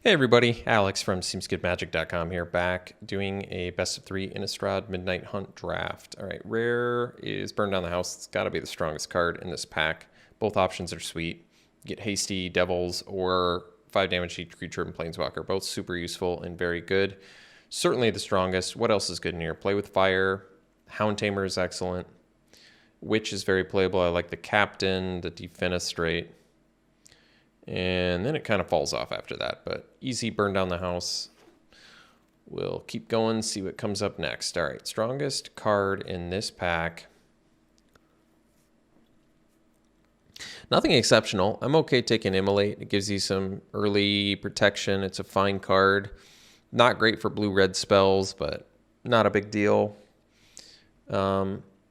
Hey everybody, Alex from SeemsGoodMagic.com here, back doing a best of 3 Innistrad Midnight Hunt draft. Alright, rare is Burn Down the House. It's got to be the strongest card in this pack. Both options are sweet. You get Hasty, Devils, or 5 damage to each creature and Planeswalker. Both super useful and very good. Certainly the strongest. What else is good in here? Play with Fire. Hound Tamer is excellent. Witch is very playable. I like the Captain, the Defenestrate. And then it kind of falls off after that, but easy Burn Down the House. We'll keep going, see what comes up next. All right, strongest card in this pack. Nothing exceptional. I'm okay taking Immolate. It gives you some early protection. It's a fine card. Not great for blue-red spells, but not a big deal.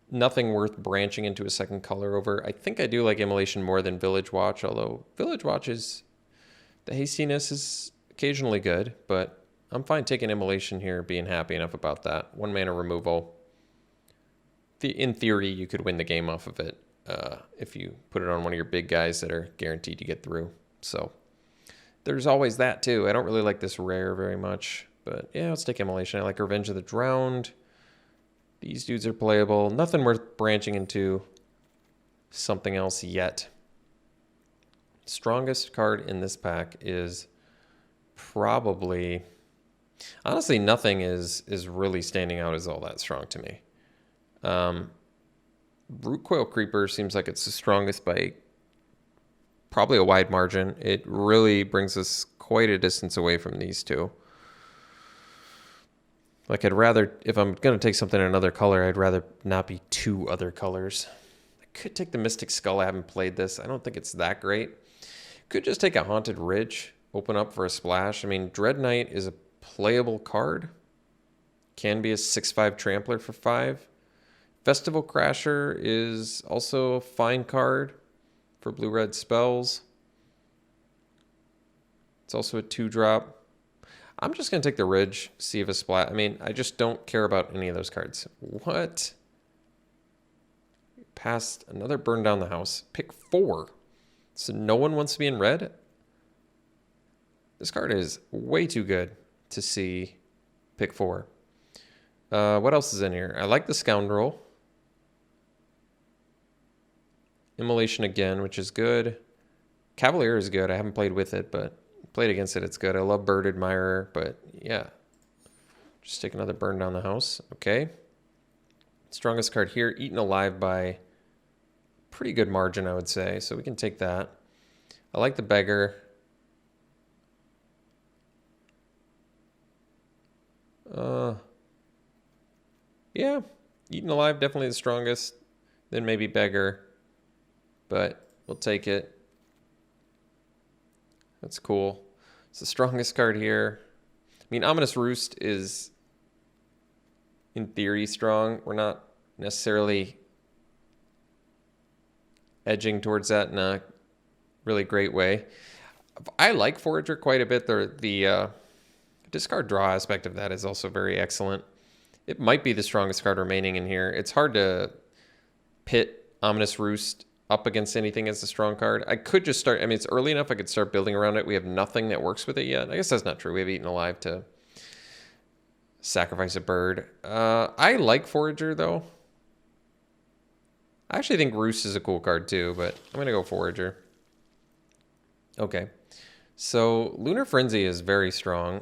Nothing worth branching into a second color over. I think I do like Immolation more than Village Watch, although Village Watch is... the hastiness is occasionally good, but I'm fine taking Immolation here, being happy enough about that. 1 mana removal. In theory, you could win the game off of it if you put it on one of your big guys that are guaranteed to get through. So there's always that too. I don't really like this rare very much, but yeah, let's take Immolation. I like Revenge of the Drowned. These dudes are playable. Nothing worth branching into something else yet. Strongest card in this pack is probably... honestly, nothing is really standing out as all that strong to me. Rootcoil Creeper seems like it's the strongest by probably a wide margin. It really brings us quite a distance away from these two. Like, I'd rather, if I'm going to take something in another color, I'd rather not be 2 other colors. I could take the Mystic Skull. I haven't played this. I don't think it's that great. Could just take a Haunted Ridge, open up for a splash. I mean, Dread Knight is a playable card. Can be a 6/5 Trampler for 5. Festival Crasher is also a fine card for blue-red spells. It's also a 2-drop. I'm just going to take the Ridge, see if a splat... I mean, I just don't care about any of those cards. What? Past another Burn Down the House. Pick 4. So no one wants to be in red? This card is way too good to see pick 4. What else is in here? I like the Scoundrel. Immolation again, which is good. Cavalier is good. I haven't played with it, but... played against it, it's good. I love Bird Admirer, but yeah. Just take another Burn Down the House. Okay. Strongest card here, Eaten Alive by pretty good margin, I would say. So we can take that. I like the Beggar. Yeah. Eaten Alive, definitely the strongest. Then maybe Beggar. But we'll take it. That's cool. It's the strongest card here. I mean, Ominous Roost is, in theory, strong. We're not necessarily edging towards that in a really great way. I like Forager quite a bit. The discard draw aspect of that is also very excellent. It might be the strongest card remaining in here. It's hard to pit Ominous Roost up against anything as a strong card. I could just start... I mean, it's early enough I could start building around it. We have nothing that works with it yet. I guess that's not true. We have Eaten Alive to sacrifice a bird. I like Forager, though. I actually think Roost is a cool card, too, but I'm going to go Forager. Okay. So, Lunar Frenzy is very strong.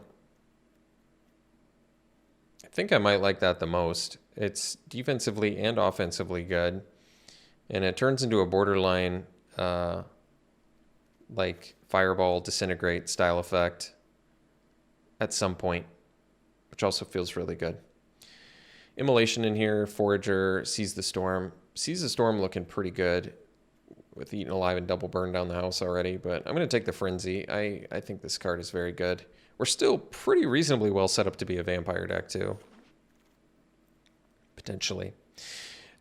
I think I might like that the most. It's defensively and offensively good. And it turns into a borderline, like, Fireball, Disintegrate style effect at some point, which also feels really good. Immolation in here, Forager, Seize the Storm. Seize the Storm looking pretty good with Eaten Alive and double Burn Down the House already, but I'm going to take the Frenzy. I think this card is very good. We're still pretty reasonably well set up to be a vampire deck, too. Potentially.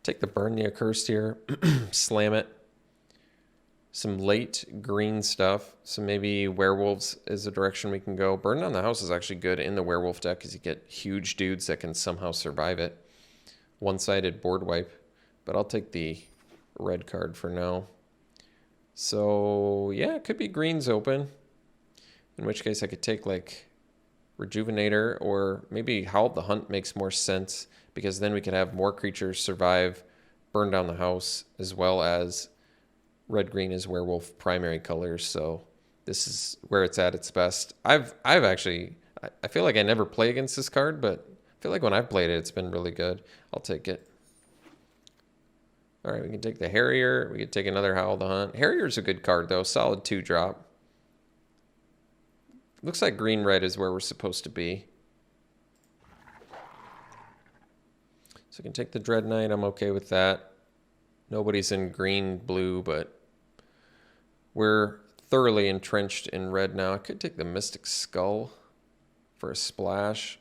Take the Burn the Accursed here, slam it. Some late green stuff. So maybe Werewolves is a direction we can go. Burn Down the House is actually good in the Werewolf deck because you get huge dudes that can somehow survive it. One-sided board wipe. But I'll take the red card for now. So, yeah, it could be greens open. In which case I could take like Rejuvenator, or maybe Howl of the Hunt makes more sense, because then we could have more creatures survive, burn down the house, as well as red-green is werewolf primary colors, so this is where it's at its best. I've actually, I feel like I never play against this card, but I feel like when I've played it, it's been really good. I'll take it. All right, we can take the Harrier. We could take another Howl of the Hunt. Harrier's a good card, though. Solid 2-drop. Looks like green-red is where we're supposed to be. So I can take the Dread Knight. I'm okay with that. Nobody's in green-blue, but we're thoroughly entrenched in red now. I could take the Mystic Skull for a splash.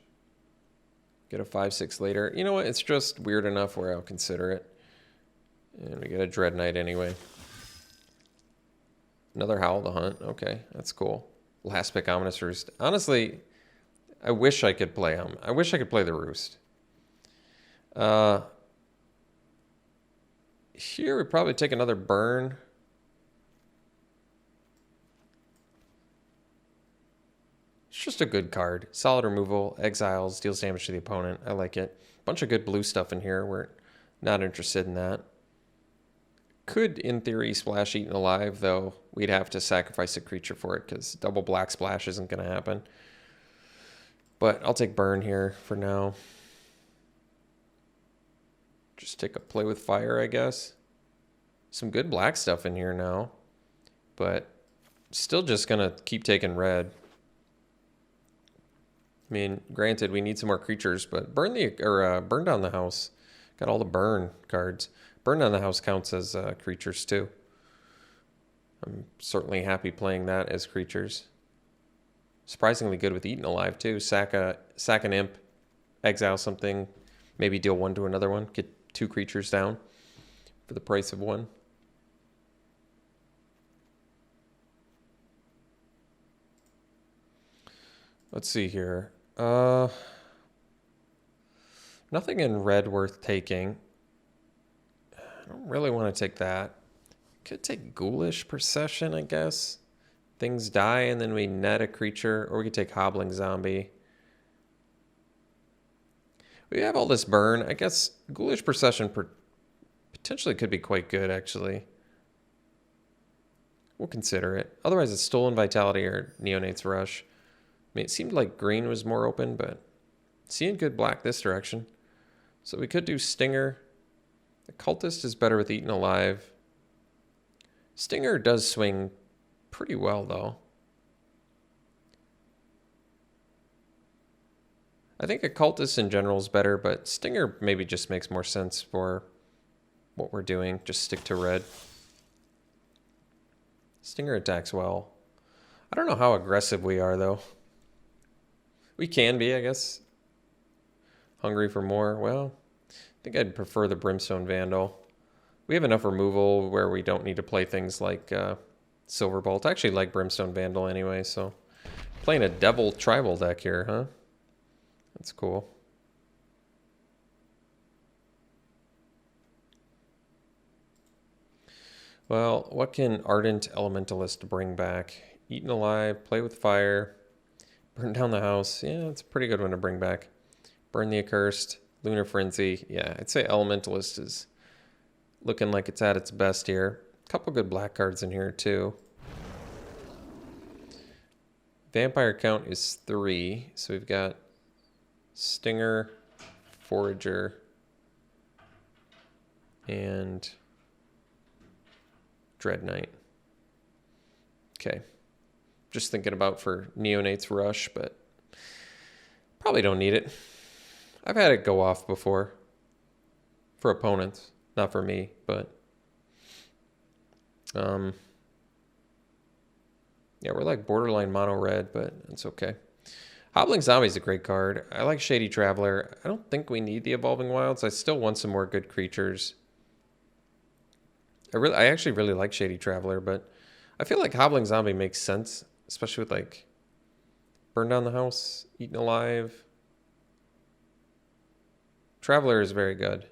Get a 5/6 later. You know what? It's just weird enough where I'll consider it. And we get a Dread Knight anyway. Another Howl of the Hunt. Okay, that's cool. Last pick, Ominous Roost. Honestly, I wish I could play him. I wish I could play the Roost. Here we probably take another burn. It's just a good card. Solid removal, exiles, deals damage to the opponent. I like it. Bunch of good blue stuff in here. We're not interested in that. Could, in theory, splash Eaten Alive, though we'd have to sacrifice a creature for it because double black splash isn't going to happen. But I'll take burn here for now. Just take a play with fire, I guess. Some good black stuff in here now. But still just going to keep taking red. I mean, granted, we need some more creatures, but burn down the house. Got all the burn cards. Burn down the house counts as creatures too. I'm certainly happy playing that as creatures. Surprisingly good with Eaten Alive too. Sack an imp, exile something, maybe deal one to another one. Get 2 creatures down for the price of 1. Let's see here. Nothing in red worth taking. I don't really want to take that. Could take Ghoulish Procession, I guess. Things die and then we net a creature. Or we could take Hobbling Zombie. We have all this burn. I guess Ghoulish Procession potentially could be quite good, actually. We'll consider it. Otherwise, it's Stolen Vitality or Neonate's Rush. I mean, it seemed like green was more open, but seeing good black this direction. So we could do Stinger. The Cultist is better with Eaten Alive. Stinger does swing pretty well, though. I think a Cultist in general is better, but Stinger maybe just makes more sense for what we're doing. Just stick to red. Stinger attacks well. I don't know how aggressive we are, though. We can be, I guess. Hungry for more. Well, I think I'd prefer the Brimstone Vandal. We have enough removal where we don't need to play things like Silverbolt. I actually like Brimstone Vandal anyway, so playing a Devil Tribal deck here, huh? That's cool. Well, what can Ardent Elementalist bring back? Eaten Alive, Play with Fire, Burn Down the House. Yeah, it's a pretty good one to bring back. Burn the Accursed, Lunar Frenzy. Yeah, I'd say Elementalist is looking like it's at its best here. A couple good black cards in here too. Vampire count is 3, so we've got Stinger, Forager, and Dread Knight. Okay. Just thinking about for Neonate's Rush, but probably don't need it. I've had it go off before for opponents, not for me, but yeah, we're like borderline mono red, but it's okay. Hobbling Zombie is a great card. I like Shady Traveler. I don't think we need the Evolving Wilds. I still want some more good creatures. I actually really like Shady Traveler, but I feel like Hobbling Zombie makes sense, especially with like Burn Down the House, Eaten Alive. Traveler is very good,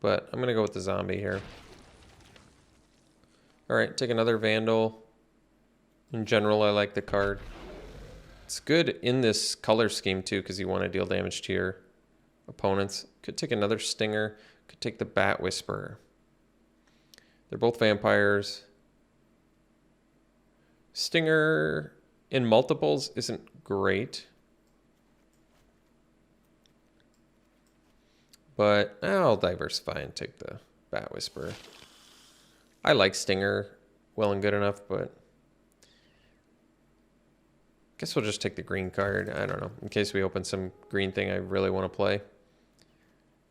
but I'm gonna go with the zombie here. All right, take another Vandal. In general, I like the card. It's good in this color scheme too, because you want to deal damage to your opponents. Could take another Stinger. Could take the Bat Whisperer. They're both vampires. Stinger in multiples isn't great. But I'll diversify and take the Bat Whisperer. I like Stinger well and good enough, but guess we'll just take the green card. I don't know, in case we open some green thing I really want to play.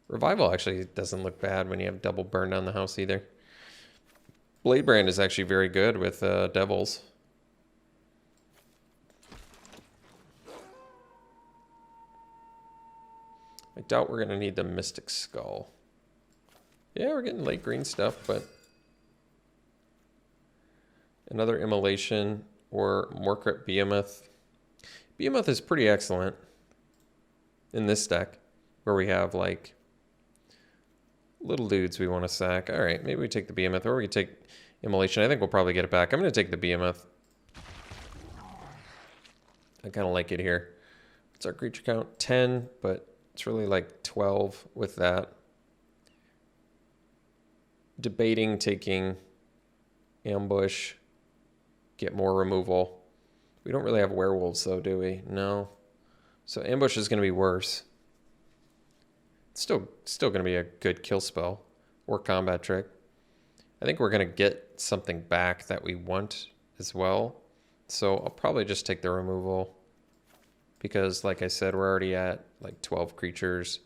Revival actually doesn't look bad when you have double burn down the house either. Bladebrand is actually very good with Devils. I doubt we're going to need the Mystic Skull. Yeah, we're getting late green stuff, but another Immolation or Morcrep Behemoth. Behemoth is pretty excellent in this deck, where we have like little dudes we want to sack. All right, maybe we take the Behemoth, or we can take Immolation. I think we'll probably get it back. I'm going to take the Behemoth. I kind of like it here. What's our creature count? 10, but it's really like 12 with that. Debating taking Ambush, get more removal. We don't really have werewolves though, do we? No. So Ambush is going to be worse. It's still going to be a good kill spell or combat trick. I think we're going to get something back that we want as well. So I'll probably just take the removal because, like I said, we're already at like 12 creatures.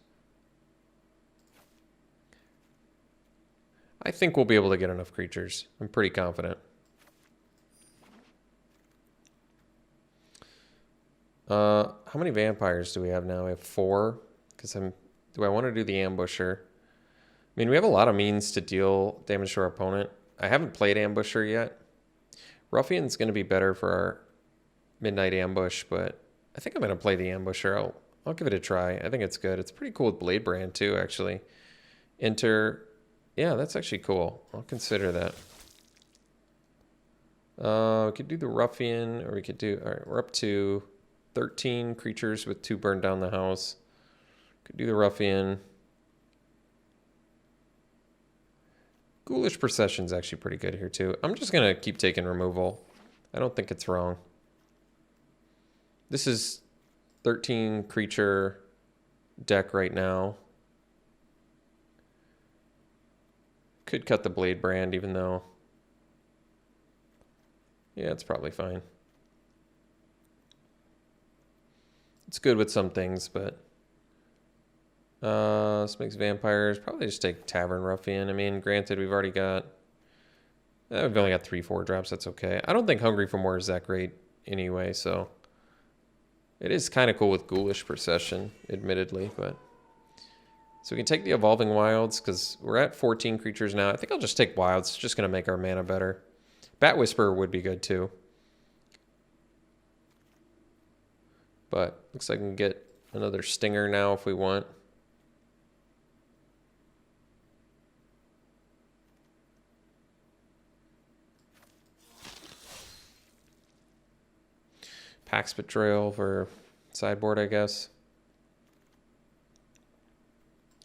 I think we'll be able to get enough creatures. I'm pretty confident. How many vampires do we have now? We have 4. Do I want to do the Ambusher? I mean, we have a lot of means to deal damage to our opponent. I haven't played Ambusher yet. Ruffian's going to be better for our Midnight Ambush, but I think I'm going to play the Ambusher. I'll give it a try. I think it's good. It's pretty cool with Bladebrand too, actually. Enter. Yeah, that's actually cool. I'll consider that. We could do the Ruffian, or we could do... All right, we're up to 13 creatures with 2 burn down the house. Could do the Ruffian. Ghoulish Procession's actually pretty good here too. I'm just going to keep taking removal. I don't think it's wrong. This is 13 creature deck right now. Could cut the Bladebrand even though... Yeah, it's probably fine. It's good with some things, but... this makes vampires. Probably just take Tavern Ruffian. I mean, granted, we've already got... we've only got 3 4-drops. That's okay. I don't think Hungry for More is that great anyway, so... It is kind of cool with Ghoulish Procession, admittedly, but... So we can take the Evolving Wilds, because we're at 14 creatures now. I think I'll just take Wilds. It's just going to make our mana better. Bat Whisperer would be good, too. But looks like we can get another Stinger now if we want. Pax Betrayal for sideboard, I guess.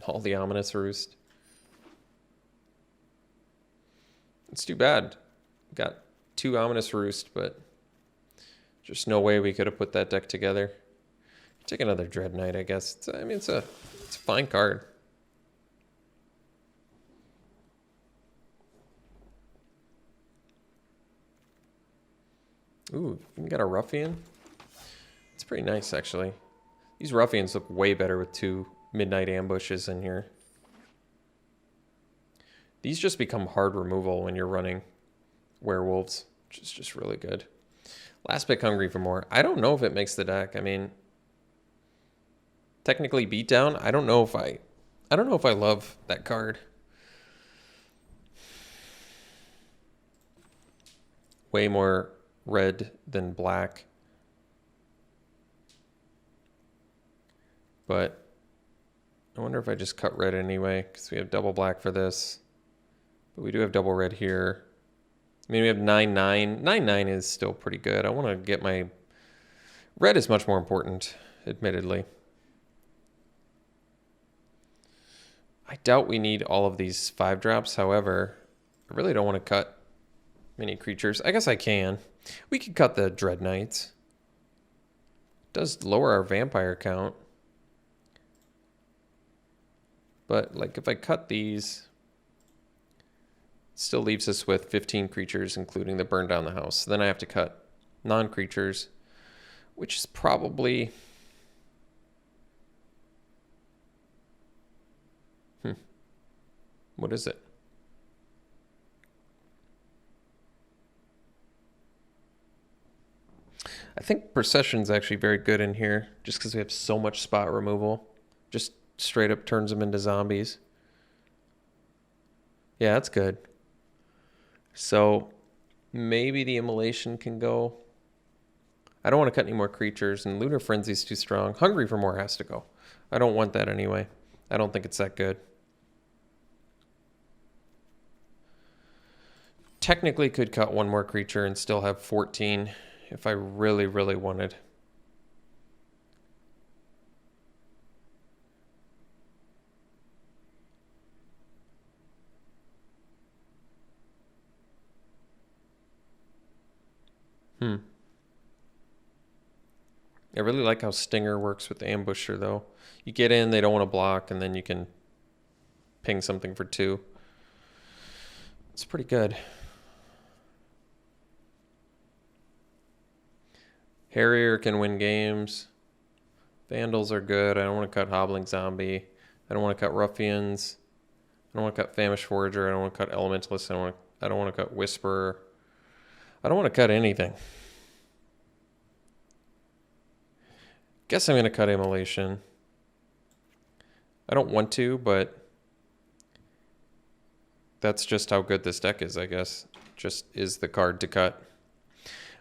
All the Ominous Roost. It's too bad. Got 2 Ominous Roost, but just no way we could have put that deck together. Take another Dread Knight, I guess. It's a fine card. Ooh, you got a Ruffian? It's pretty nice, actually. These Ruffians look way better with 2 Midnight Ambushes in here. These just become hard removal when you're running werewolves, which is just really good. Last pick, Hungry for More. I don't know if it makes the deck. I mean, technically Beatdown. I don't know if I love that card. Way more red than black. But I wonder if I just cut red anyway, because we have double black for this. But we do have double red here. I mean, we have 9/9. 9/9 is still pretty good. I want to get my... Red is much more important, admittedly. I doubt we need all of these 5-drops. However, I really don't want to cut many creatures. I guess I can. We could cut the Dread Knights. It does lower our vampire count. But, like, if I cut these, it still leaves us with 15 creatures, including the burn down the house. So then I have to cut non-creatures, which is probably... What is it? I think Procession's actually very good in here, just because we have so much spot removal. Just straight up turns them into zombies. Yeah, that's good. So maybe the Immolation can go. I don't want to cut any more creatures, and Lunar Frenzy's too strong. Hungry for More has to go. I don't want that anyway. I don't think it's that good. Technically could cut one more creature and still have 14 if I really, really wanted. I really like how Stinger works with the Ambusher, though. You get in, they don't want to block, and then you can ping something for 2. It's pretty good. Harrier can win games. Vandals are good. I don't want to cut Hobbling Zombie. I don't want to cut Ruffians. I don't want to cut Famished Forager. I don't want to cut Elementalist. I don't want to cut Whisperer. I don't want to cut anything. Guess I'm going to cut Immolation. I don't want to, but that's just how good this deck is, I guess. Just is the card to cut.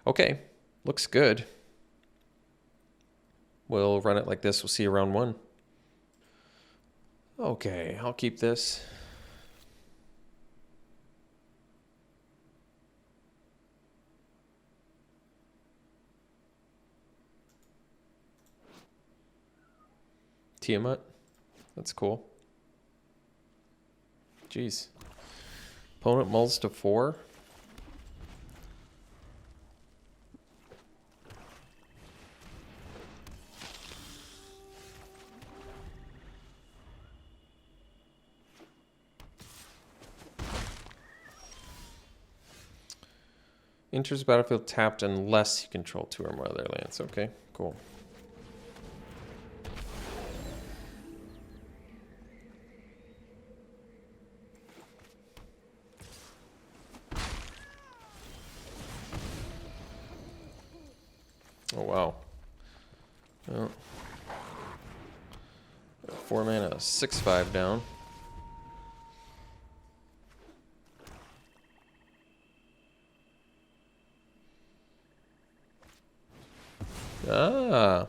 Okay, looks good. We'll run it like this. We'll see you round 1. Okay, I'll keep this. Tiamat. That's cool. Jeez. Opponent mulls to 4. Enters the battlefield tapped unless you control 2 or more other lands. Okay, cool. Oh, wow. Well, 4 mana, 6/5 down. Ah.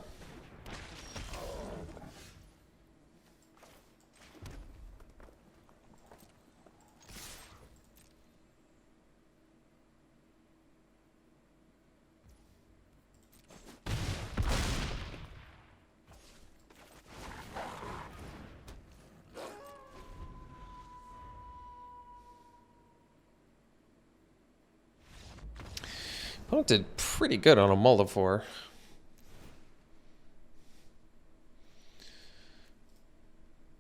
Opponent did pretty good on a mull of 4.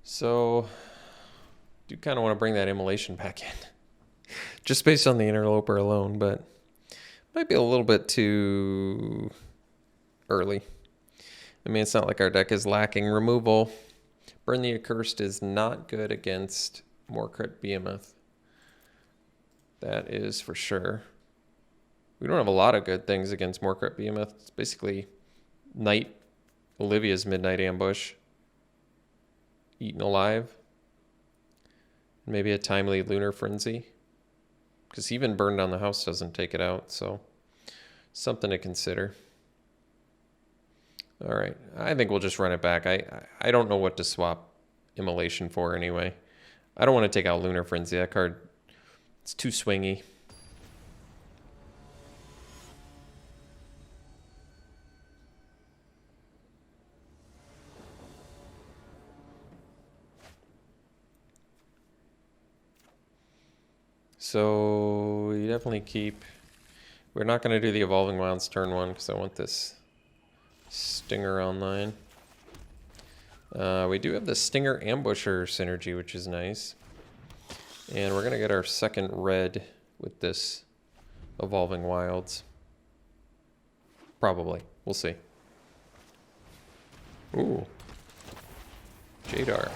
So, do kind of want to bring that Immolation back in. Just based on the Interloper alone, but might be a little bit too early. I mean, it's not like our deck is lacking removal. Burn the Accursed is not good against Morcrit Behemoth. That is for sure. We don't have a lot of good things against Morcrit Behemoth. It's basically Night, Olivia's Midnight Ambush, Eaten Alive, maybe a timely Lunar Frenzy, because even Burn Down the House doesn't take it out, so something to consider. All right, I think we'll just run it back. I don't know what to swap Immolation for anyway. I don't want to take out Lunar Frenzy. That card, it's too swingy. So we definitely keep... We're not going to do the Evolving Wilds turn 1 because I want this Stinger online. We do have the Stinger Ambusher synergy, which is nice. And we're going to get our second red with this Evolving Wilds. Probably. We'll see. Ooh. Jadar.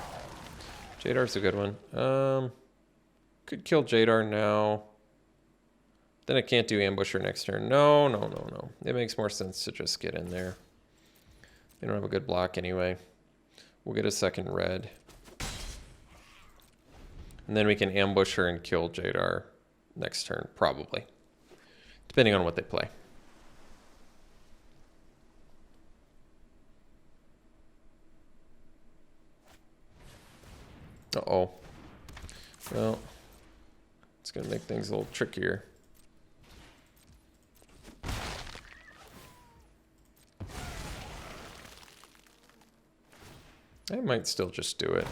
Jadar's a good one. Could kill Jadar now. Then I can't do Ambusher next turn. No. It makes more sense to just get in there. They don't have a good block anyway. We'll get a second red. And then we can ambush her and kill Jadar next turn, probably. Depending on what they play. Uh-oh. Well, it's going to make things a little trickier. I might still just do it.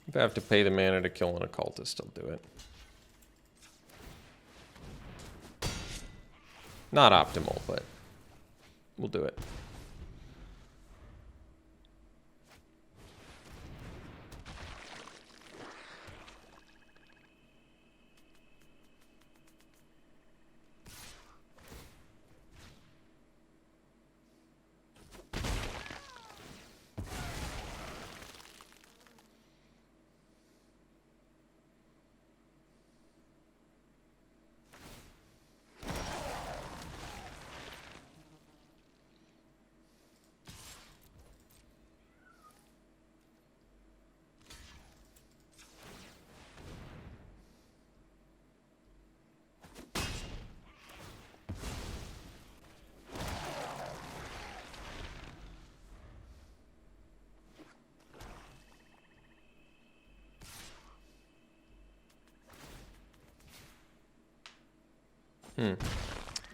If I have to pay the mana to kill an occultist, I'll do it. Not optimal, but we'll do it.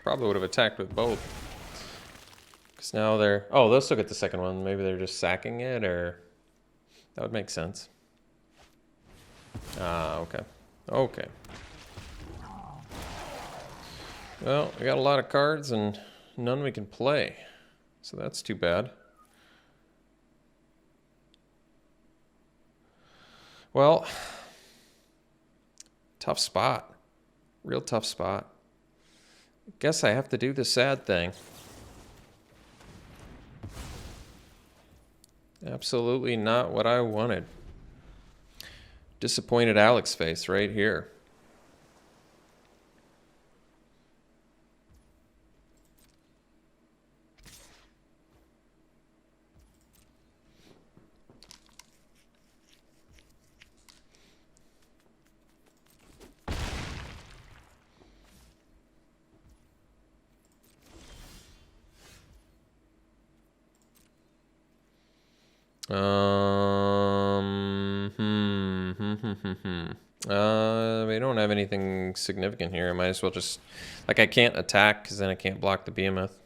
Probably would have attacked with both. Because now they're... Oh, they'll still get the second one. Maybe they're just sacking it, or... That would make sense. Ah, okay. Okay. Well, we got a lot of cards and none we can play. So that's too bad. Well... Tough spot. Real tough spot. Guess I have to do the sad thing. Absolutely not what I wanted. Disappointed Alex face right here. We don't have anything significant here. I might as well just... Like, I can't attack, because then I can't block the behemoth.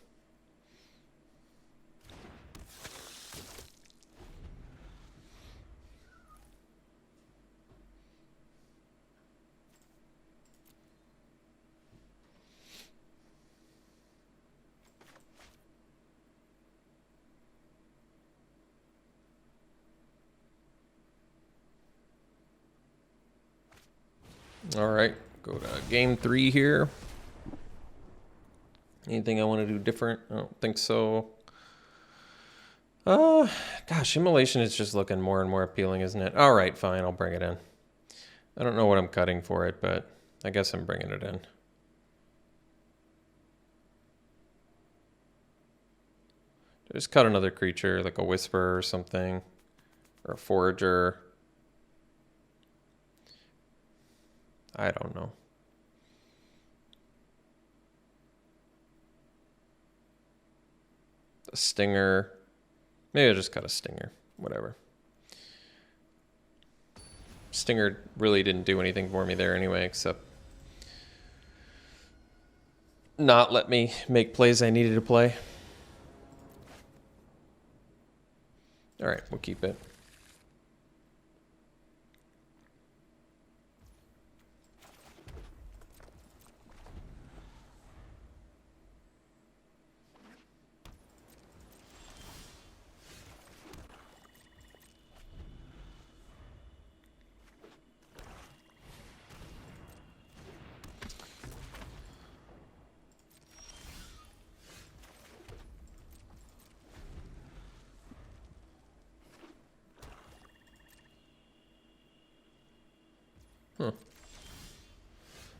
All right, go to game 3 here. Anything I want to do different? I don't think so. Gosh, Immolation is just looking more and more appealing, isn't it? All right, fine, I'll bring it in. I don't know what I'm cutting for it, but I guess I'm bringing it in. Just cut another creature, like a Whisperer or something, or a Forager. I don't know. A Stinger. Maybe I'll just cut a Stinger. Whatever. Stinger really didn't do anything for me there anyway, except not let me make plays I needed to play. All right, we'll keep it.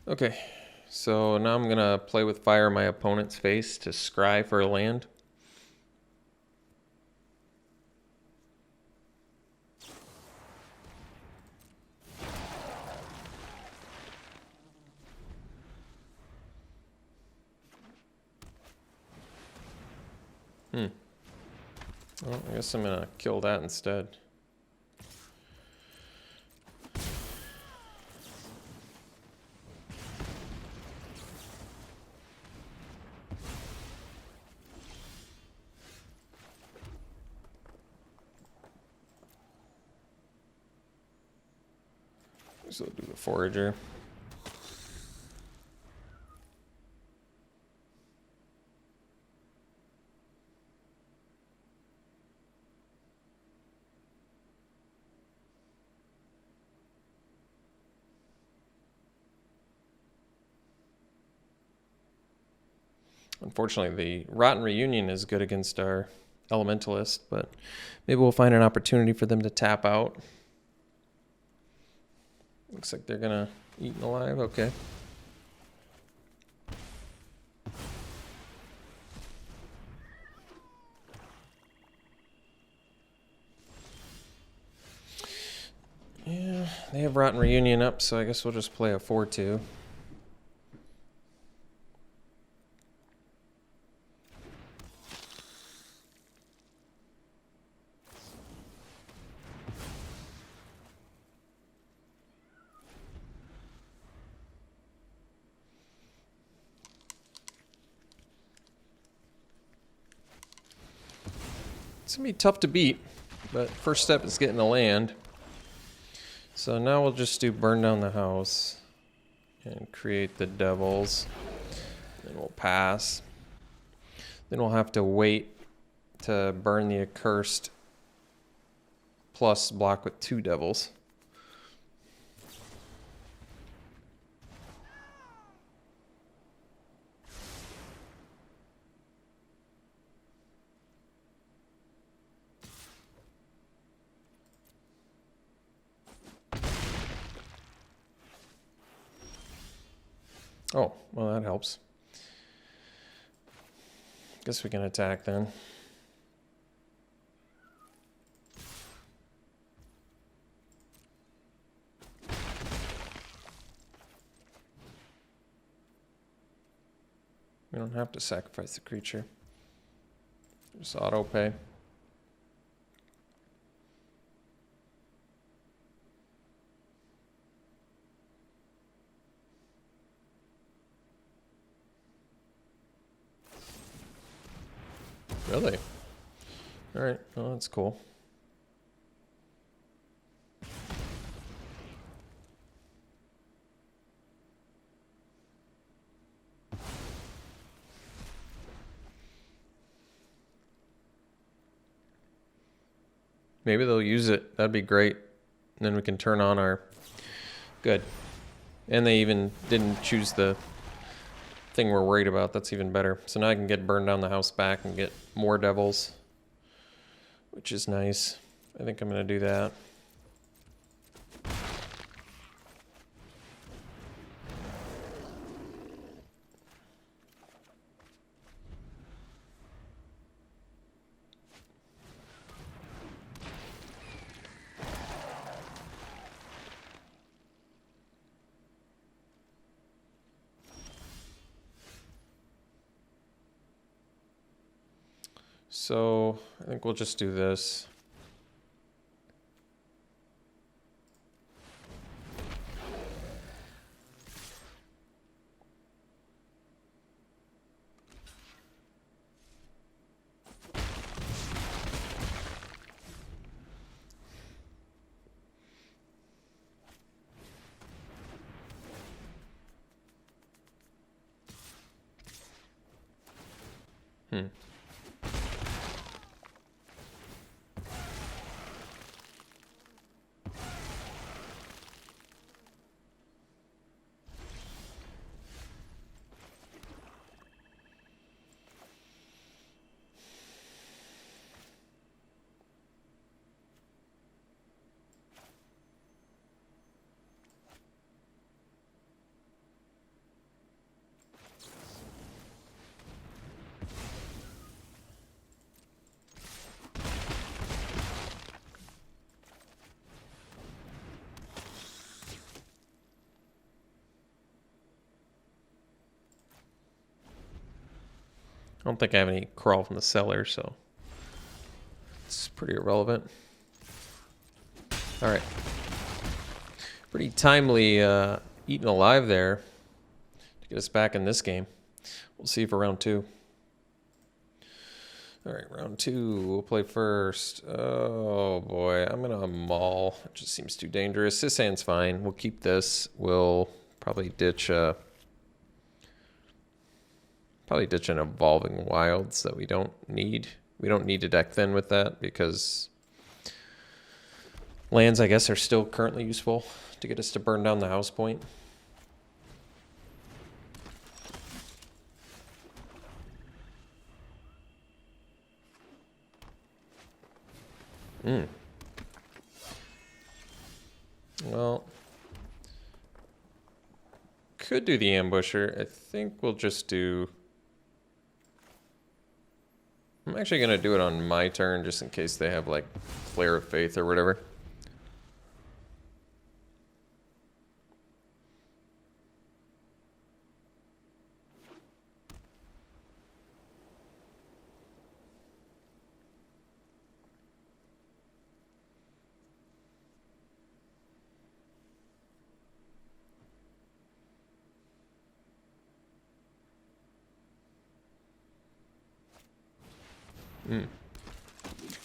Okay, so now I'm gonna play with fire in my opponent's face to scry for a land. Well, I guess I'm gonna kill that instead. So I'll do the forager. Unfortunately, the Rotten Reunion is good against our Elementalist, but maybe we'll find an opportunity for them to tap out. Looks like they're gonna eat alive. Okay. Yeah, they have Rotten Reunion up, so I guess we'll just play a 4-2. It's gonna be tough to beat, but first step is getting a land. So now we'll just do burn down the house and create the devils. Then we'll pass. Then we'll have to wait to burn the accursed plus block with 2 devils. Oh, well, that helps. Guess we can attack then. We don't have to sacrifice the creature. Just auto pay. Really? All right. Well, that's cool. Maybe they'll use it. That'd be great. And then we can turn on our... Good. And they even didn't choose the thing we're worried about. That's even better. So now I can get burned down the house back and get more devils, which is nice. I think I'm going to do that. So I think we'll just do this. Hmm. I don't think I have any crawl from the cellar, so it's pretty irrelevant. All right. Pretty timely eaten alive there to get us back in this game. We'll see for round 2. All right, round 2. We'll play first. Oh, boy. I'm going to maul. It just seems too dangerous. This hand's fine. We'll keep this. We'll probably ditch an Evolving Wilds that we don't need. We don't need to deck thin with that because lands, I guess, are still currently useful to get us to burn down the house point. Well, could do the ambusher. I think we'll just do... I'm actually going to do it on my turn just in case they have, like, Flare of Faith or whatever.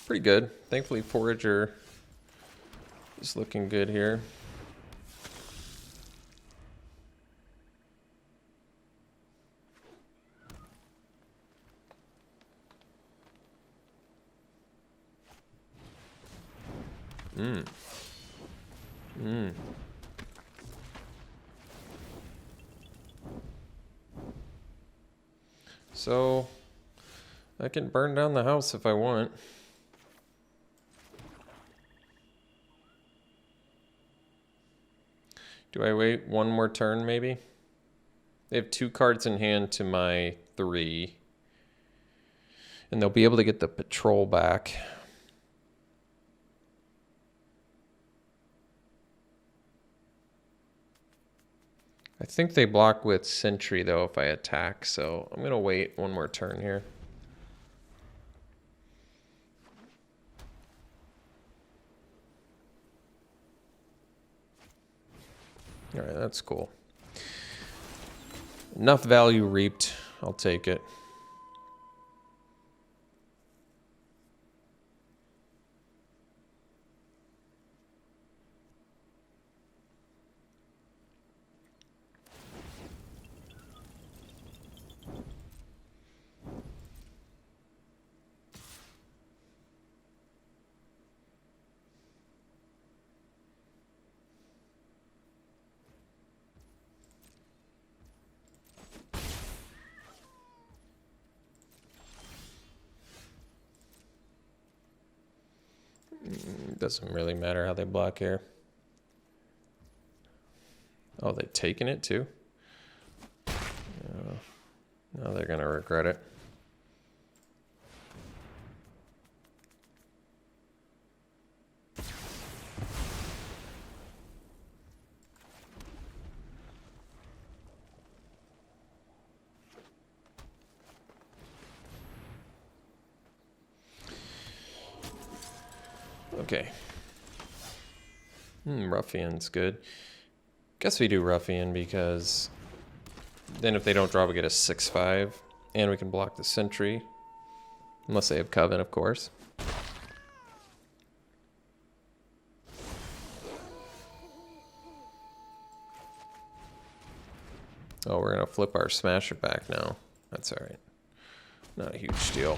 Pretty good. Thankfully, Forager is looking good here. So I can burn down the house if I want. Do I wait one more turn, maybe? They have 2 cards in hand to my 3. And they'll be able to get the patrol back. I think they block with Sentry, though, if I attack. So I'm going to wait one more turn here. All right, that's cool. Enough value reaped. I'll take it. Doesn't really matter how they block here. Oh, they've taken it too? No, they're going to regret it. Okay. Ruffian's good. Guess we do Ruffian because then if they don't draw, we get a 6/5. And we can block the Sentry. Unless they have Coven, of course. Oh, we're going to flip our Smasher back now. That's alright. Not a huge deal.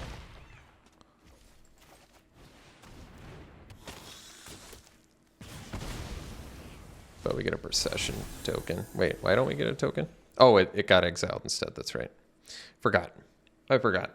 But we get a procession token. Wait, why don't we get a token? Oh, it got exiled instead. That's right. Forgot. I forgot.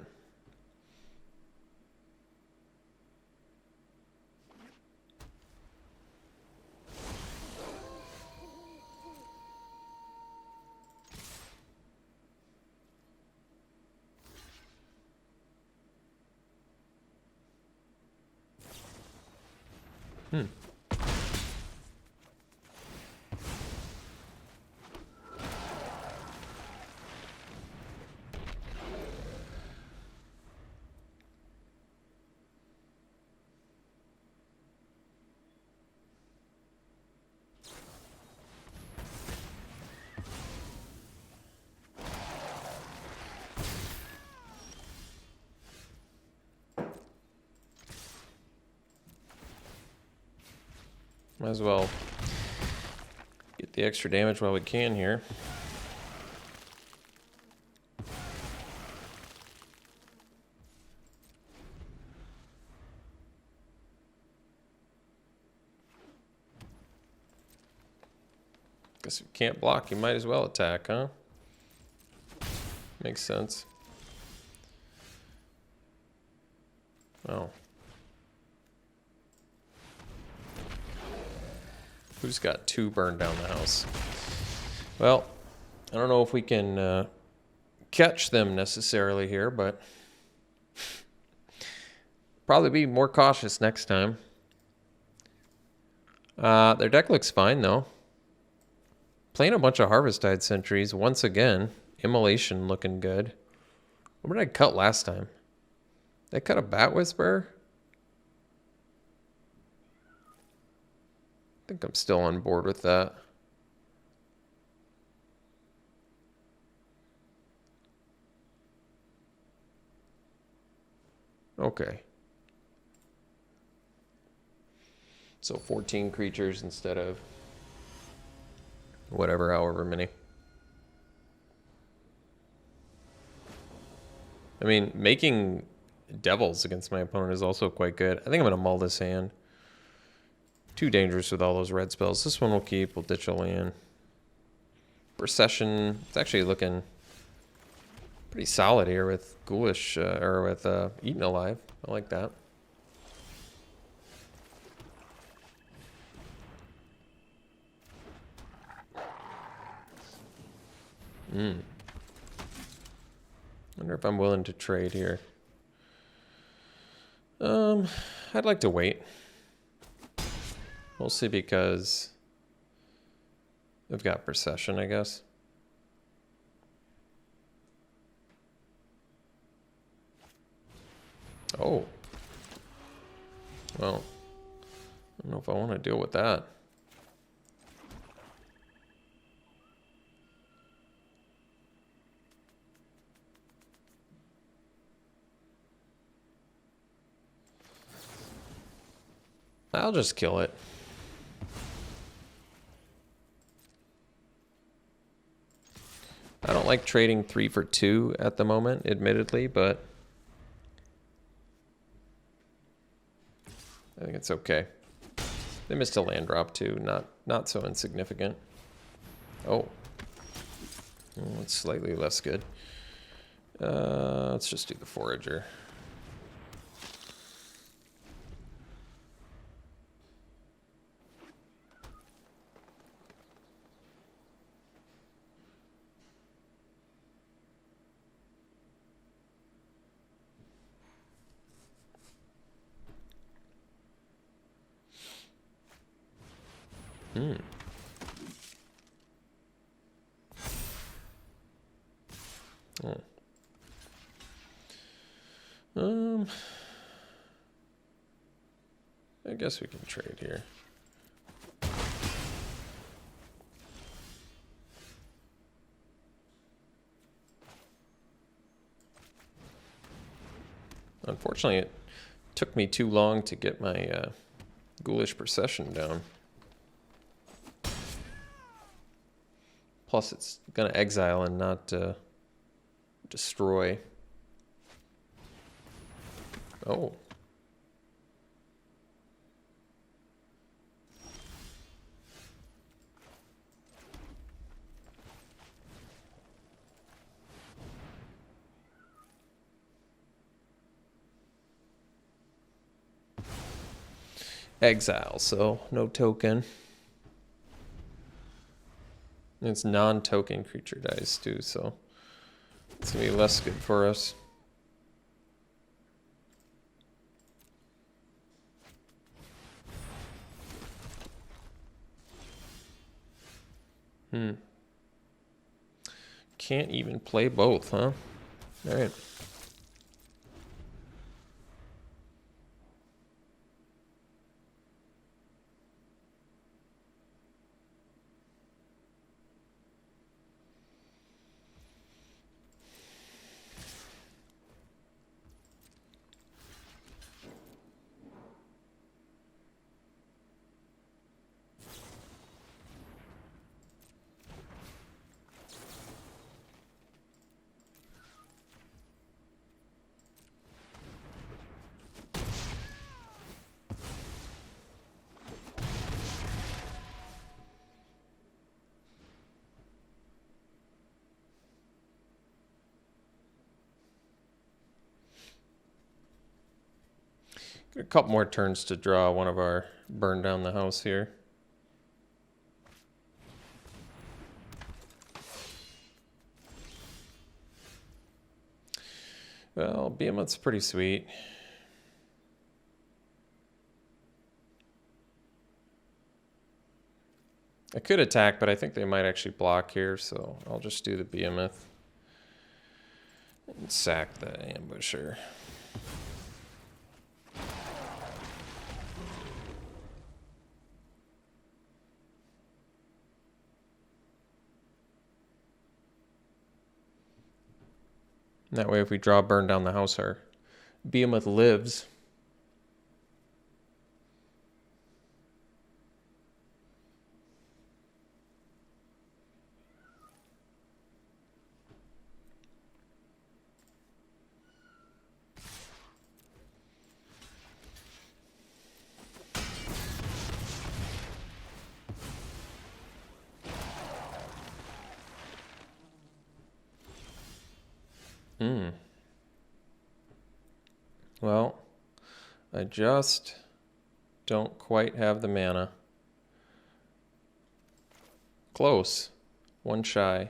Might as well get the extra damage while we can here. Guess if you can't block, you might as well attack, huh? Makes sense. Oh. Who's got 2 burned down the house? Well, I don't know if we can catch them necessarily here, but probably be more cautious next time. Their deck looks fine, though. Playing a bunch of Harvest-Tide Sentries once again. Immolation looking good. What did I cut last time? Did I cut a Bat Whisperer? I think I'm still on board with that. Okay. So 14 creatures instead of whatever, however many. I mean, making devils against my opponent is also quite good. I think I'm going to mull this hand. Too dangerous with all those red spells. This one we'll keep. We'll ditch a land. Procession. It's actually looking pretty solid here with Ghoulish, or with Eaten Alive. I like that. Wonder if I'm willing to trade here. I'd like to wait. Mostly because I've got Procession, I guess. Oh. Well, I don't know if I want to deal with that. I'll just kill it. I don't like trading 3 for 2 at the moment, admittedly, but I think it's okay. They missed a land drop too, not so insignificant. Oh. It's slightly less good. Let's just do the Forager. I guess we can trade here. Unfortunately, it took me too long to get my Ghoulish Procession down. Plus, it's going to exile and not destroy. Oh. Exile, so no token. It's non-token creature dice too, so it's gonna be less good for us. Can't even play both, huh? All right. A couple more turns to draw one of our burn down the house here. Well, Behemoth's pretty sweet. I could attack, but I think they might actually block here, so I'll just do the Behemoth and sack the Ambusher. That way, if we draw burn down the house, our Behemoth lives. Well, I just don't quite have the mana. Close. One shy.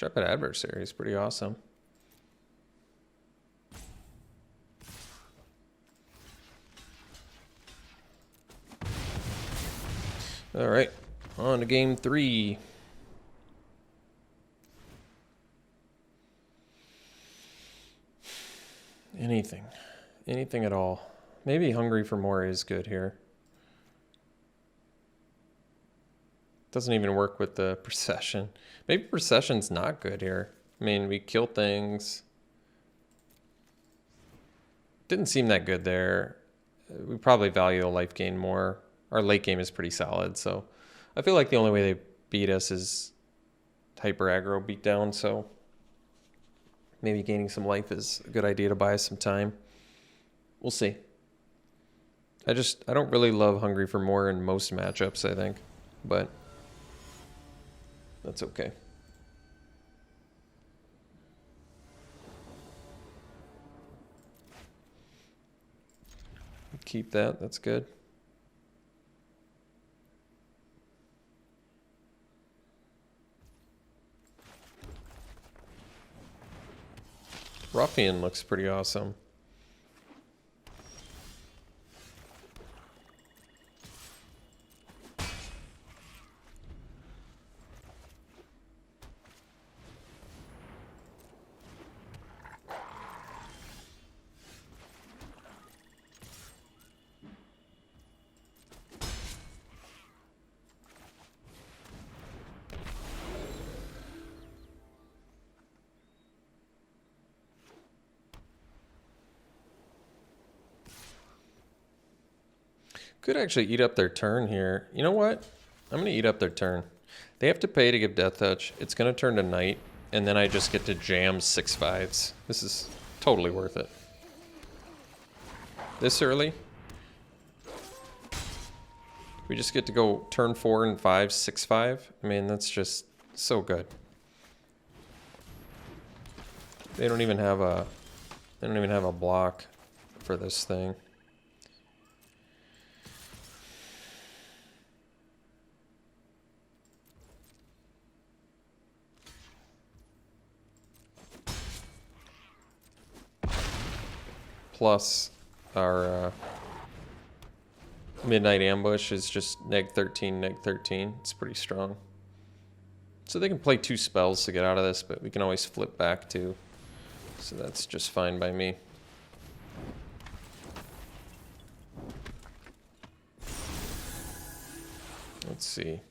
Intrepid Adversary is pretty awesome. All right, on to game 3. Anything at all. Maybe Hungry for More is good here. Doesn't even work with the Procession. Maybe Procession's not good here. I mean, we kill things. Didn't seem that good there. We probably value the life gain more. Our late game is pretty solid, so I feel like the only way they beat us is hyper aggro beatdown, so maybe gaining some life is a good idea to buy us some time. We'll see. I don't really love Hungry for More in most matchups, I think, but that's okay. Keep that, that's good. Ruffian looks pretty awesome. Could actually eat up their turn here. You know what? I'm going to eat up their turn. They have to pay to give Death Touch. It's going to turn to night, and then I just get to jam 6/5s. This is totally worth it. This early? We just get to go turn 4 and 5, 6/5. I mean, that's just so good. They don't even have a block for this thing. Plus our Midnight Ambush is just -13, -13. It's pretty strong. So they can play 2 spells to get out of this, but we can always flip back too. So that's just fine by me. Let's see.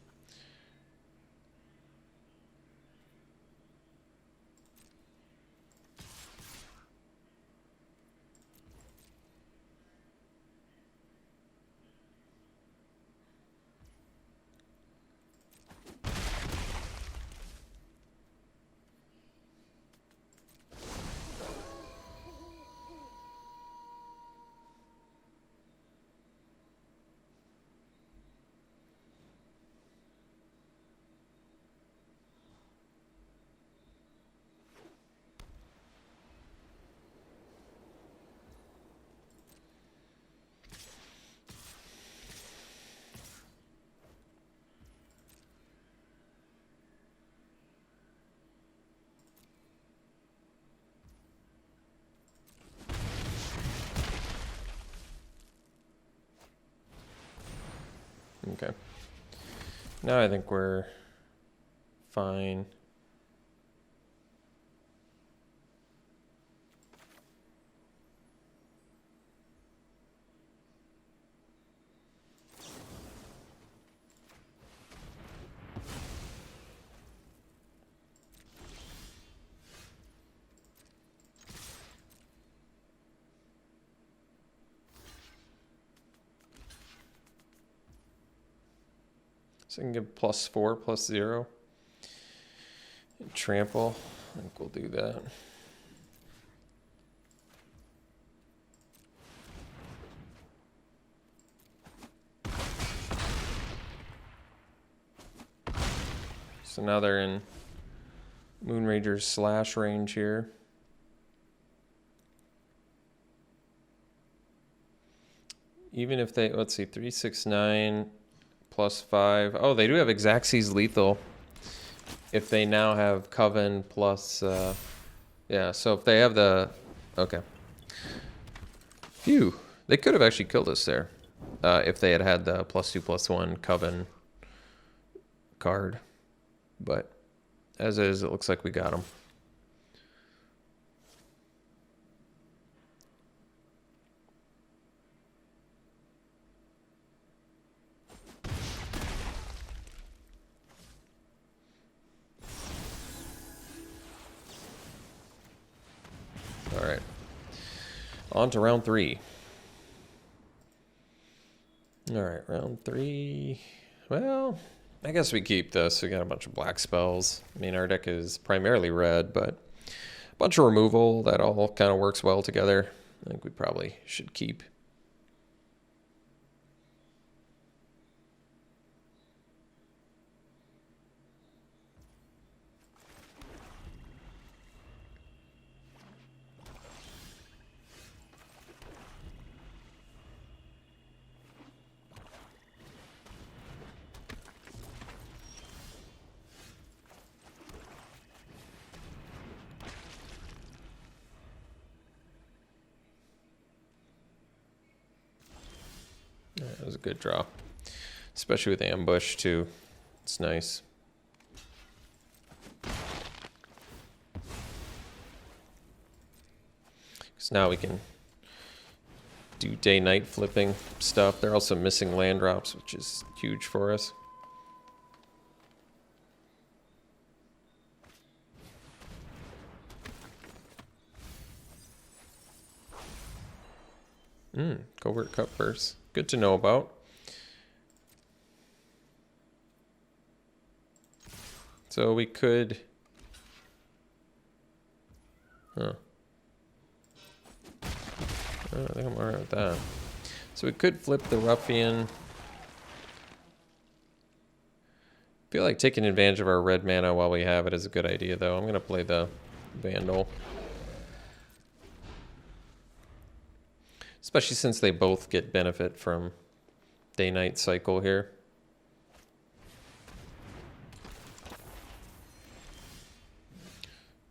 Okay. Now I think we're fine. So I can give +4, +0. And trample. I think we'll do that. So now they're in Moonrager's slash range here. Even if they, let's see, 3, 6, 9 +5. Oh, they do have Xaxes lethal. If they now have Coven plus, yeah, so if they have the, okay. Phew, they could have actually killed us there if they had had the +2/+1 Coven card. But as is, it looks like we got them. All right, on to round 3. All right, round 3. Well, I guess we keep this. We got a bunch of black spells. I mean, our deck is primarily red, but a bunch of removal that all kind of works well together. I think we probably should keep. That was a good draw, especially with ambush too. It's nice. Because now we can do day-night flipping stuff. They're also missing land drops, which is huge for us. Covert Cut first. Good to know about. So we could... Huh. Oh, I think I'm alright with that. So we could flip the Ruffian. Feel like taking advantage of our red mana while we have it is a good idea, though. I'm going to play the Vandal. Especially since they both get benefit from day-night cycle here.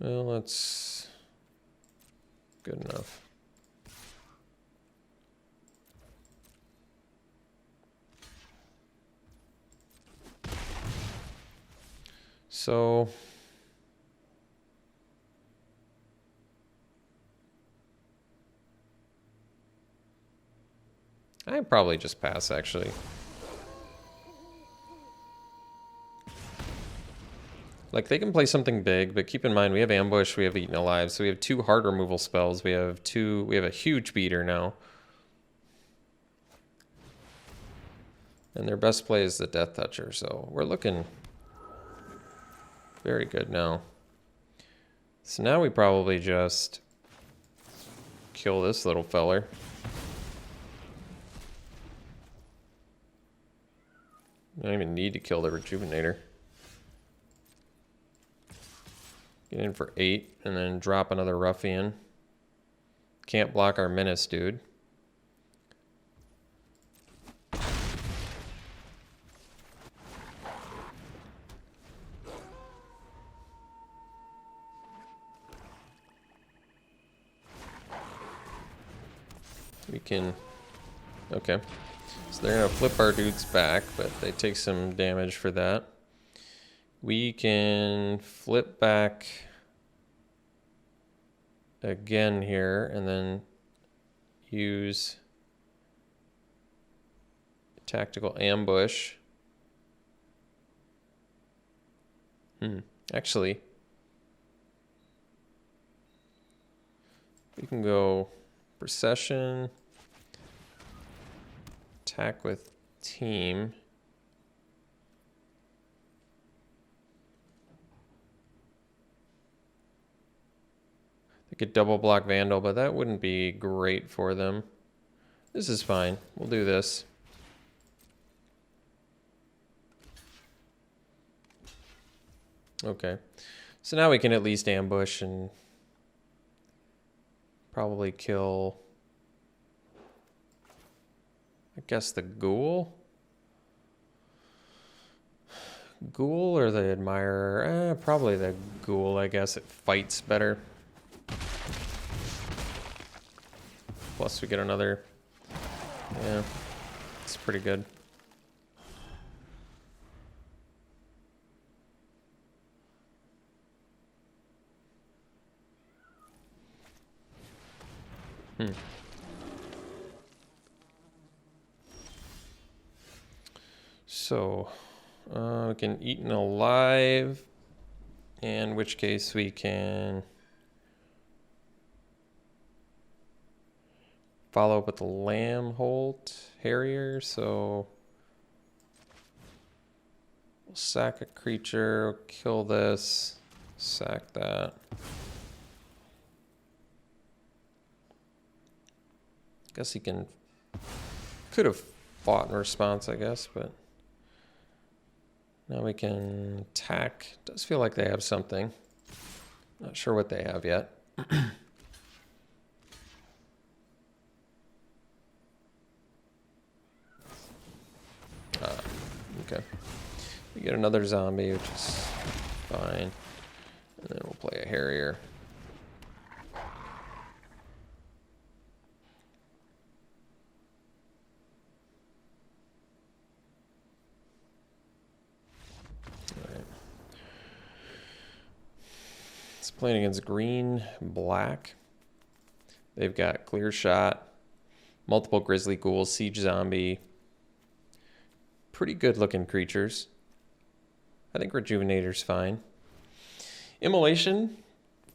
Well, that's good enough. So I'd probably just pass, actually. Like, they can play something big, but keep in mind we have Ambush, we have Eaten Alive, so we have 2 hard removal spells. We have a huge beater now. And their best play is the Death Toucher, so we're looking very good now. So now we probably just kill this little feller. I don't even need to kill the Rejuvenator. Get in for 8 and then drop another Ruffian. Can't block our Menace, dude. We can... Okay. So they're going to flip our dudes back, but they take some damage for that. We can flip back again here and then use Tactical Ambush. Actually, we can go Procession, attack with Team. They could double block Vandal, but that wouldn't be great for them. This is fine. We'll do this. Okay. So now we can at least ambush and probably kill, I guess, the Ghoul? Ghoul or the Admirer? Probably the Ghoul, I guess. It fights better. Plus we get another... Yeah, it's pretty good. So, we can Eaten Alive, in which case we can follow up with the Lambholt Harrier. So we'll sack a creature, kill this, sack that. Guess he could have fought in response, I guess, but now we can attack. Does feel like they have something. Not sure what they have yet. Okay. We get another zombie, which is fine. And then we'll play a Harrier. Playing against green, black. They've got Clear Shot, multiple Grizzly Ghouls, Siege Zombie. Pretty good looking creatures. I think Rejuvenator's fine. Immolation,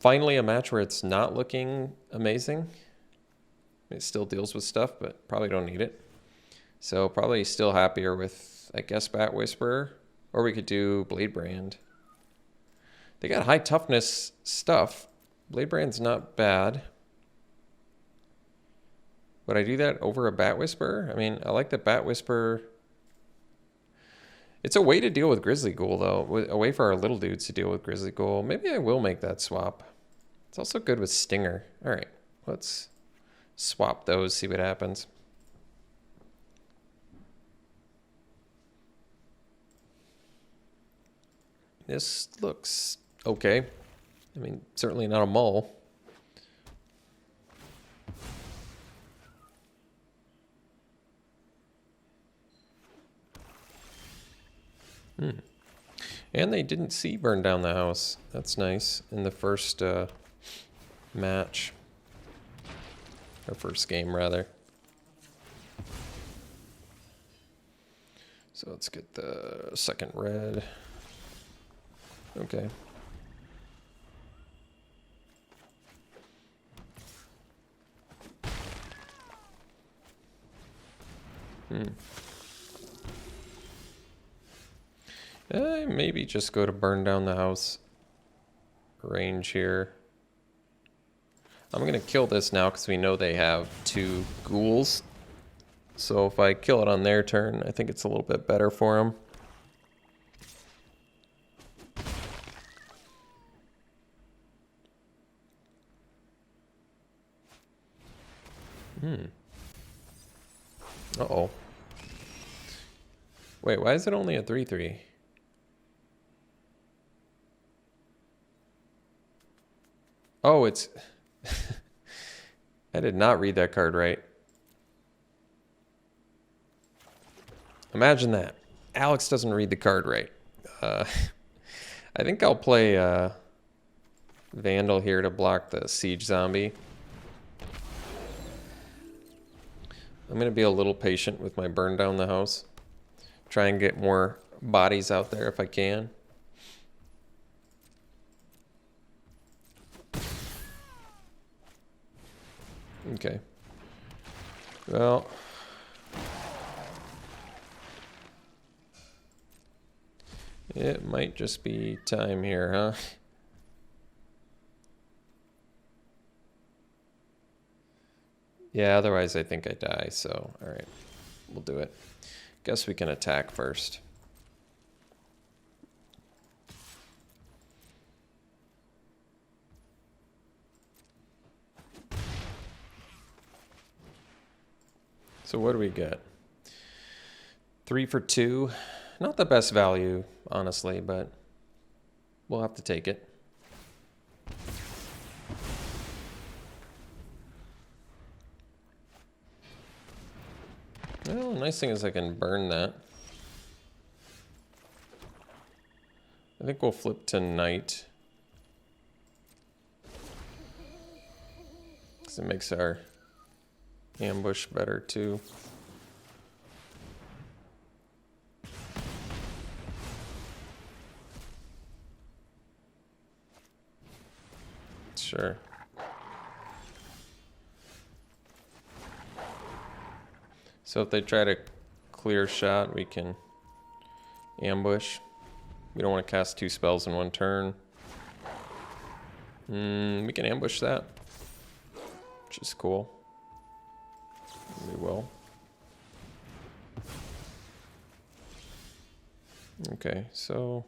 finally a match where it's not looking amazing. It still deals with stuff, but probably don't need it. So probably still happier with, I guess, Bat Whisperer. Or we could do Blade Brand. They got high toughness stuff. Bladebrand's not bad. Would I do that over a Bat Whisperer? I mean, I like the Bat Whisperer. It's a way to deal with Grizzly Ghoul, though. A way for our little dudes to deal with Grizzly Ghoul. Maybe I will make that swap. It's also good with Stinger. All right, let's swap those, see what happens. This looks okay. I mean, certainly not a mull. And they didn't see burn down the house. That's nice. In the first match. Or first game, rather. So let's get the second red. Okay. Maybe just go to burn down the house range here. I'm going to kill this now because we know they have 2 ghouls. So if I kill it on their turn, I think it's a little bit better for them. Uh-oh. Wait, why is it only a 3/3? Oh, it's... I did not read that card right. Imagine that. Alex doesn't read the card right. I think I'll play Vandal here to block the Siege Zombie. I'm going to be a little patient with my burn down the house. Try and get more bodies out there if I can. Okay. Well. It might just be time here, huh? Yeah, otherwise I think I die, so alright. We'll do it. Guess we can attack first. So what do we get? 3 for 2. Not the best value, honestly, but we'll have to take it. Well, the nice thing is I can burn that. I think we'll flip to night. Because it makes our ambush better too. Sure. So if they try to clear shot, we can ambush. We don't want to cast 2 spells in one turn. We can ambush that, which is cool. We will. Okay, so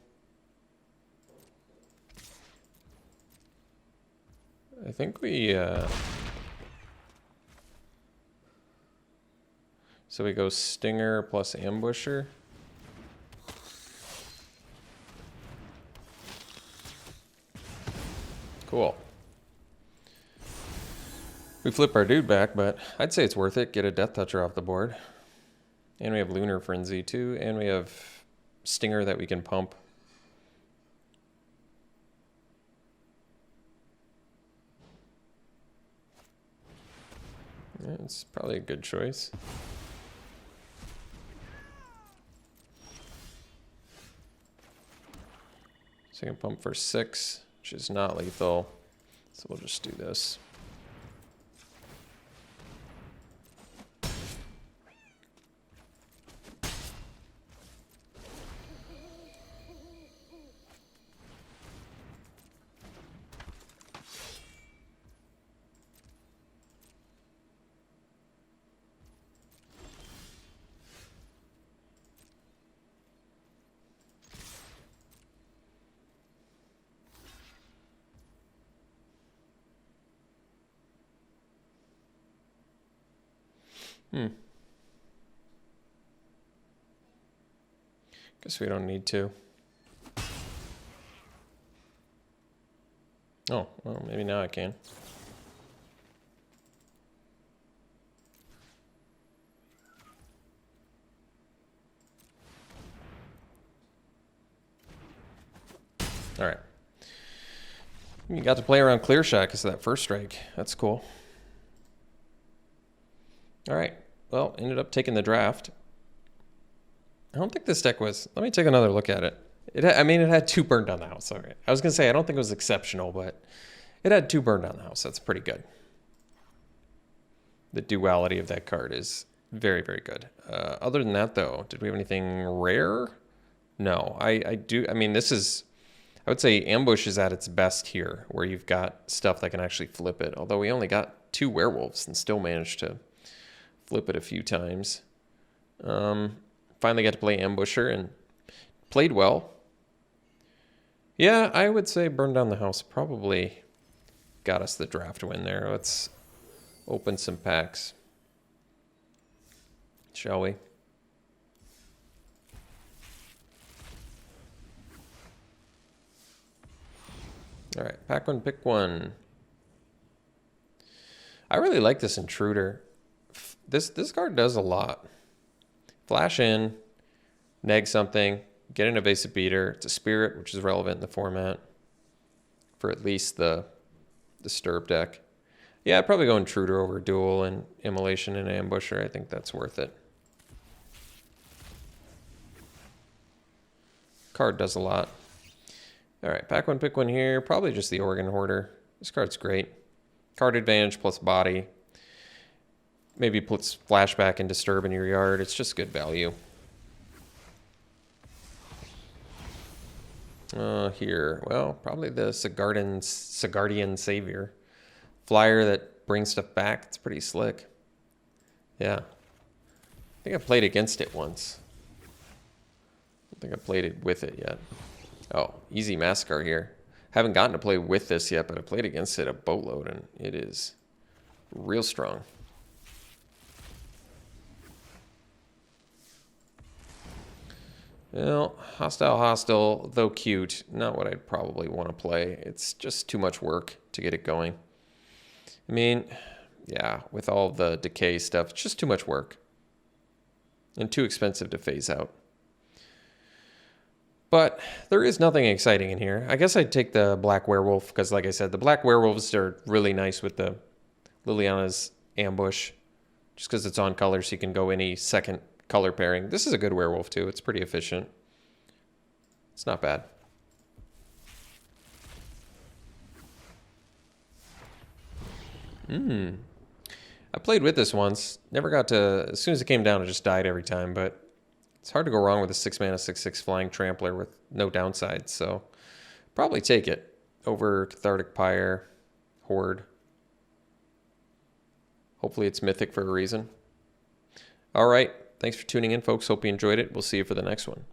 I think we so we go Stinger plus Ambusher. Cool. We flip our dude back, but I'd say it's worth it. Get a Death Toucher off the board. And we have Lunar Frenzy too, and we have Stinger that we can pump. Yeah, it's probably a good choice. Second pump for 6, which is not lethal. So we'll just do this. Guess we don't need to. Oh, well, maybe now I can. All right. You got to play around clear shot because of that first strike. That's cool. All right. Well, ended up taking the draft. I don't think this deck was... Let me take another look at it. It had 2 Burn Down the House. All right. I was going to say, I don't think it was exceptional, but it had 2 Burn Down the House. That's pretty good. The duality of that card is very, very good. Other than that, though, did we have anything rare? No. I mean, this is... I would say Ambush is at its best here, where you've got stuff that can actually flip it. Although we only got 2 werewolves and still managed to flip it a few times. Finally got to play Ambusher and played well. Yeah, I would say Burn Down the House probably got us the draft win there. Let's open some packs, shall we? All right, pack one, pick one. I really like this Intruder. This card does a lot. Flash in, neg something, get an evasive beater. It's a spirit, which is relevant in the format for at least the Disturb deck. Yeah, I'd probably go Intruder over Duel and Immolation and Ambusher. I think that's worth it. Card does a lot. All right, pack one, pick one here. Probably just the Organ Hoarder. This card's great. Card advantage plus body. Maybe puts flashback and disturb in your yard. It's just good value. Here, well, probably the Sigardian Savior. Flyer that brings stuff back. It's pretty slick. Yeah. I think I played against it once. I don't think I played it with it yet. Oh, easy Massacre here. Haven't gotten to play with this yet, but I played against it a boatload, and it is real strong. Well, Hostile, though cute, not what I'd probably want to play. It's just too much work to get it going. I mean, yeah, with all the decay stuff, it's just too much work. And too expensive to phase out. But there is nothing exciting in here. I guess I'd take the Black Werewolf, because like I said, the Black Werewolves are really nice with the Liliana's Ambush. Just because it's on color, so you can go any second color pairing. This is a good werewolf too. It's pretty efficient. It's not bad. I played with this once. Never got to... As soon as it came down, it just died every time. But it's hard to go wrong with a 6-mana 6/6 flying trampler with no downsides. So probably take it over Cathartic Pyre, Horde. Hopefully it's mythic for a reason. All right. Thanks for tuning in, folks. Hope you enjoyed it. We'll see you for the next one.